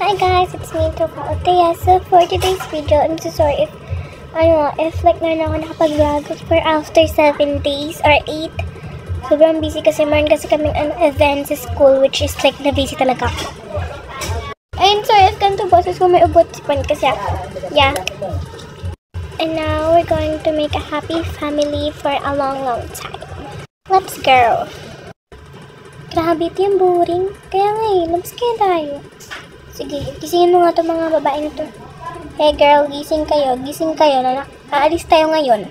Hi guys, it's me, Toka Oteya. So for today's video, I'm so sorry if like na ako nakapag-vlog for after 7 days or 8. Sobrang busy kasi meron kasi kaming event sa school which is like na-busy talaga ako. And sorry if ganito boses ko may ubot sipan kasi ako. Yeah. And now we're going to make a happy family for a long time. Let's go. Grabe ito yung boring. Kaya nga labas kaya tayo. Sige, gisingin mo nga itong mga babae nito. Hey girl, gising kayo. Gising kayo. Aalis tayo ngayon.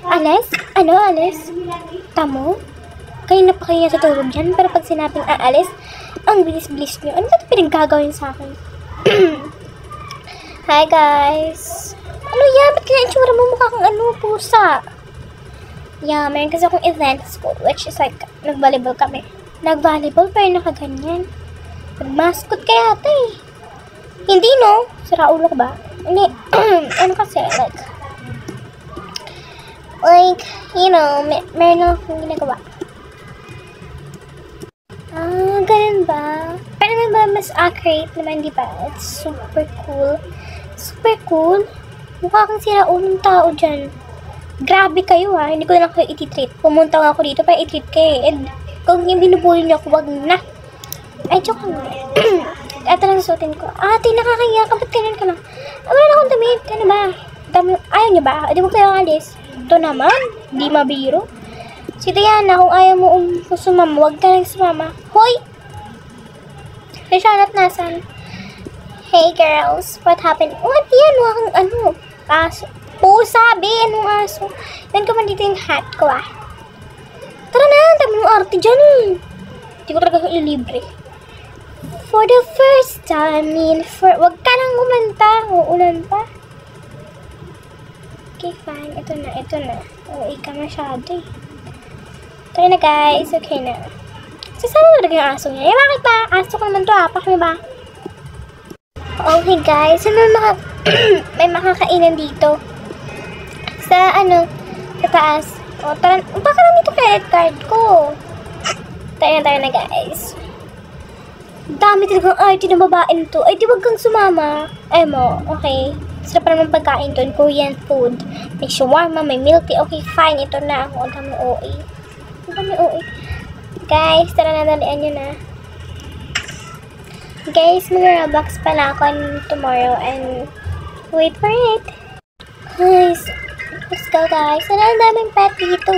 Alis? Ano alis? Tamo? Kayo na pa kayo sa tulog dyan. Pero pag sinabing aalis, ang bilis-bilis nyo. Ano ba ito pinagagawin sa akin? Hi guys. Ano yan? Ba't kaya itsura mo mukha kang pusa? Yeah, meron kasi akong event school which is like, nag-volleyball kami. Nag-volleyball pero nakaganyan. Nag-mascot kaya ata eh. Hindi no? Sira ulo ko ba? Hindi. Ano kasi like, you know, meron akong ginagawa. Ganun ba? Pero naman ba mas accurate naman, di ba? It's super cool. Super cool? Mukha kang sira ulong tao dyan. Grabe kayo ha. Hindi ko na lang kayo ititreat. Pumunta nga ako dito para itreat kayo. And kung yung binubuli niyo ako, wag na. Ay, joke lang. Ito lang susutin ko. Ate, nakakaya ka. Ba't ganyan ka lang? Wala na akong damit. Ano ba? Ayaw niyo ba? Di mo kayo alis. Ito naman. Di mabiro. Si Diana, kung ayaw mo sumama, wag ka lang sumama. Hoy! Hey, Charlotte, nasan? Hey, girls. What happened? What yan? Wakang aso. Sabi. Anong aso? Yan ka man dito yung hat ko Tara na. Dami mong arte dyan Hindi ko talaga ililibre. For the first time, wag ka nang umanta. Uulan pa. Okay, fine. Ito na. Oo, ika masyado Tara na, guys. Okay na. Sasama talaga yung aso niya. Bakit ba? Aso ko naman to, Pakmi ba? Okay, guys. May makakainan dito. Sa taas. O, tara. Baka lang ito credit card ko. Tara na, guys. Dami talagang arte ng babaeng to. Ay, di wag kang sumama. Ay mo, okay. Sarap pa naman pagkain to. Korean food. May shawarma, may milk tea. Okay, fine. Ito na ako. Ang dami OA. Guys, tara na, dalian nyo na. Guys, mag-Roblox pala ako tomorrow and wait for it. Guys, let's go guys. Ang daming pet dito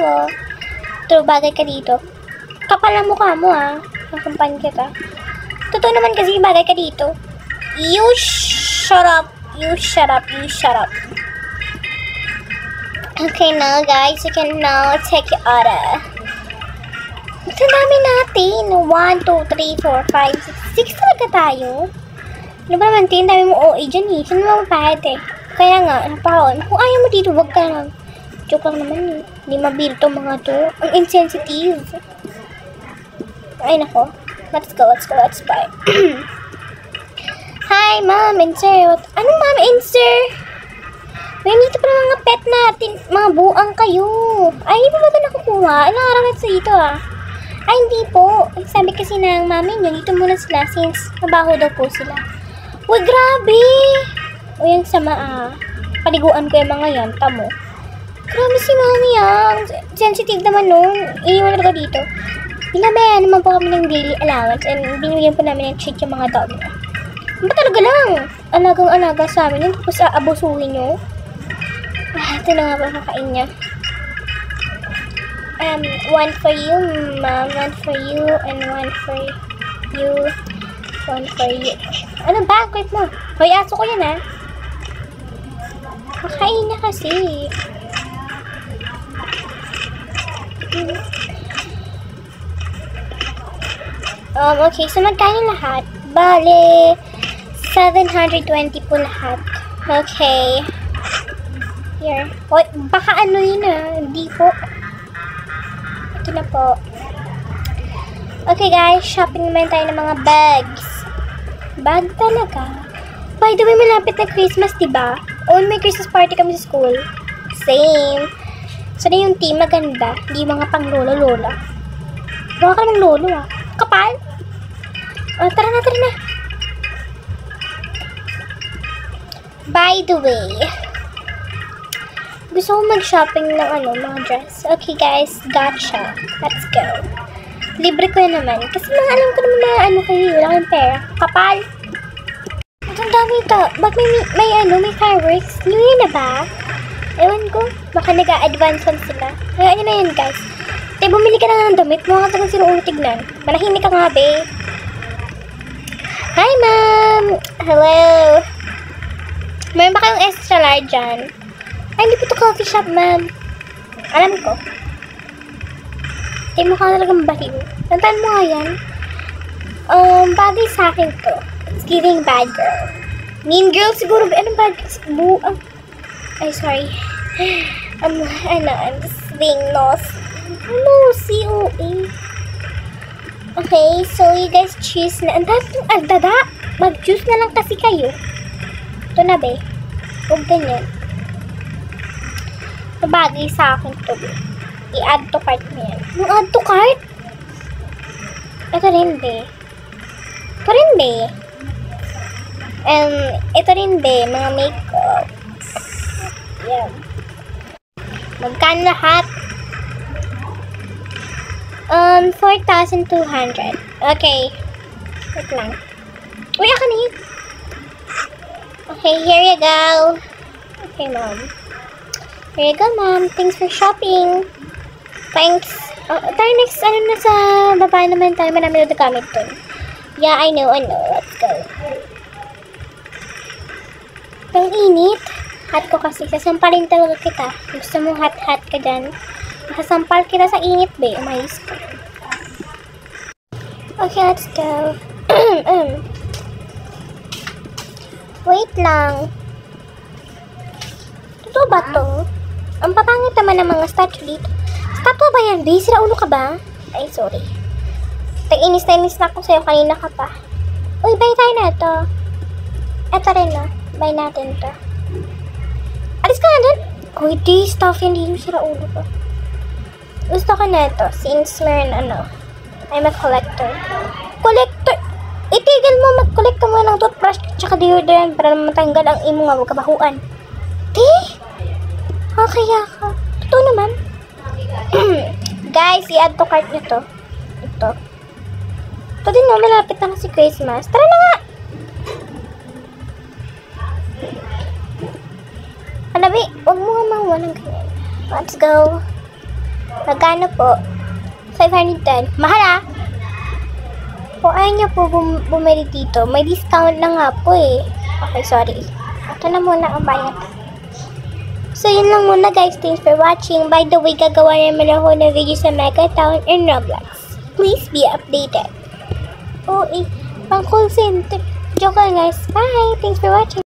True, bagay ka dito. Kapal ang mukha mo Nakampan kita. Totoo naman kasi bagay ka dito. You shut up. Okay now guys, you can now take your order. Ito dami natin. 1, 2, 3, 4, 5, 6. 6 talaga tayo. Ano ba naman, tin? Dami mo OA dyan Saan mo mapahit Kaya nga, napaon. Kung ayaw mo dito, wag ka lang. Joke lang naman Hindi mabili itong mga to. Ang insensitive. Ay, nako. Let's go. Buy. Hi, ma'am and sir. Anong ma'am and sir? May dito pa mga pet natin. Mga buang kayo. Ay, hindi pa ba ito nakukuha? Ilang araw na dito Ay, hindi po. Sabi kasi ng mami niya, dito muna sila since mabaho daw po sila. Uy, grabe! Uy, ang sama Paliguan ko yung mga yan. Tamo. Grabe si mami Sensitive naman Iniwan na dito. Binabayan naman po kami ng daily allowance and binigyan po namin ng treat yung mga dog niya. Ba talaga lang? Alagang-alaga sa amin. Tapos aabusuhin nyo. Ito na nga ba kakain niya. 1 for you, ma'am. 1 for you and 1 for you. 1 for you. Ano ba? Quit mo. Hoy, aso ko yan Kakain niya kasi. Okay, so magkano lahat? Bale, 720 po lahat. Okay. Here. Oy, baka yun Hindi po. Ito na po. Okay guys, shopping naman tayo ng mga bags. Bag talaga. By the way, malapit na Christmas, diba? May Christmas party kami sa school. Same. So na yung team maganda. Hindi mga pang lolo-lola. Baka ka namang lolo Kapal? Tara na. By the way, gusto ko mag-shopping ng mga dress. Okay guys, gotcha. Let's go. Libre ko yun naman. Kasi mga alam ko naman na kayo, wala kayong pera. Kapal. Ang dami ito. Ba't may fireworks? New Year na ba? Ewan ko. Baka nag-a-advance lang sila. Kaya ano na yun guys. Bumili ka na ng damit. Mukha ka talagang sinuong tignan. Manahimik ka nga be. Hi ma'am! Hello! Mayroon ba kayong extra large dyan? Ay, hindi po ito coffee shop, ma'am. Alam ko. Mukha talagang baliw. Tantaan mo nga yan. Bagay sa akin to. It's giving bad girl. Mean girl siguro. Anong bad girl? Ay, sorry. I'm just being lost. Ano? COA. Okay, so you guys choose na. Ang dami itong agdada. Mag-choose na lang kasi kayo. Ito na, be. Huwag ganyan. Bagay sa akin to, be. I-add to cart mo yan. Yung add to cart? Ito rin, be. Ito rin, be. Ito rin, be. Mga makeup. Yan. Magkano lahat? 4,200. Okay. Wait lang. Uy, ako na yun. Okay, here you go. Okay, mom. Here you go, mom. Thanks for shopping. Thanks. Tayo next, na sa baba naman tayo. Marami na gamit dun. Yeah, I know. Let's go. Ang init. Hot ko kasi. Sasampalin talaga kita. Gusto mo hot ka dyan. Sasampal kita sa init, be. Umayos ka. Okay, let's go. Wait lang. Totoo ba to? Ang papangit naman ng mga statue dito. Statue ba yan, be? Sira ulo ka ba? Ay, sorry. Tag-inis na ako sa'yo. Kanina ka pa. Uy, buy tayo na ito. Ito rin, no? Buy natin to. Alis ka na dun. Uy, di. Stuff yan. Di yung sira ulo ko. Gusto ko na ito. Since meron I'm a collector. Collector? Itigil mo. Mag-collect ka muna ng toothbrush tsaka deodorant para matanggal ang imo nga kabahuan. Di? Kaya ka. Totoo naman. Guys, i-add to cart nyo to. Ito. Ito din no, malapit na kasi Christmas. Tara na nga! Alabi, huwag mo nga mahuwa ng ganyan. Let's go. Magkano po? 510. Mahal ah! Kung ayaw niya po bumili dito, may discount na nga po eh. Okay, sorry. Ito na muna ang bayad. So, yun lang muna guys. Thanks for watching. By the way, gagawa naman ako ng video sa Mega Town and Roblox. Please be updated. Oh, pang call center. Joke lang guys. Bye! Thanks for watching.